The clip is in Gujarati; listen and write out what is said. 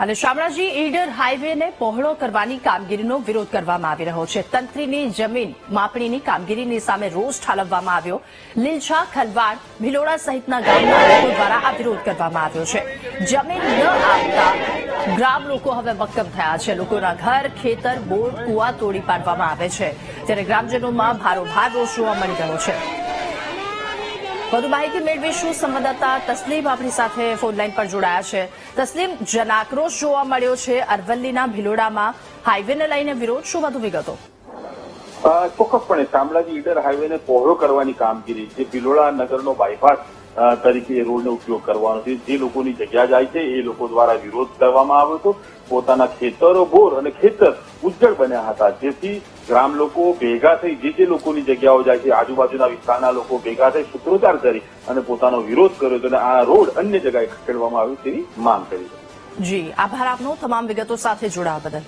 અને શામળાજી ઈડર હાઈવેને પહોળો કરવાની કામગીરીનો વિરોધ કરવામાં આવી રહ્યો છે. તંત્રીની જમીન માપણીની કામગીરીની સામે રોષ ઠાલવવામાં આવ્યો. લીલછા, ખલવાડ, ભિલોડા સહિતના ગામના લોકો દ્વારા આ વિરોધ કરવામાં આવ્યો છે. જમીન ન આપતા ગ્રામ લોકો હવે મક્કમ થયા છે. લોકોના ઘર, ખેતર, બોર, કુવા તોડી પાડવામાં આવે છે. ત્યારે ગ્રામજનોમાં ભારોભાર રોષ જોવા મળી રહ્યો છે. વધુ માહિતી મેળવીશું. સંવાદદાતા તસ્લીમ આપણી સાથે ફોનલાઈન પર જોડાયા છે. તસ્લીમ, જનાક્રોશ જોવા મળ્યો છે અરવલ્લીના ભિલોડામાં હાઈવેને લઈને વિરોધ. શું વધુ વિગતો? ચોક્કસપણે શામળાજી ઈડર હાઈવેને પહોળો કરવાની કામગીરી, જે ભિલોડા નગરનો બાયપાસ તરીકે રોડનો ઉપયોગ કરવાનો છે, જે લોકોની જગ્યા જાય છે એ લોકો દ્વારા વિરોધ કરવામાં આવ્યો હતો. પોતાના ખેતરો, બોર અને ખેતર ઉજ્જડ બન્યા હતા, જેથી ગ્રામ લોકો ભેગા થઈ જે લોકોની જગ્યાઓ જાય છે, આજુબાજુના વિસ્તારના લોકો ભેગા થઈ સૂત્રોચ્ચાર કરી અને પોતાનો વિરોધ કર્યો હતો અને આ રોડ અન્ય જગ્યાએ ખસેડવામાં આવ્યો તેવી માંગ કરી. જી, આભાર આપનો તમામ વિગતો સાથે જોડાવા બદલ.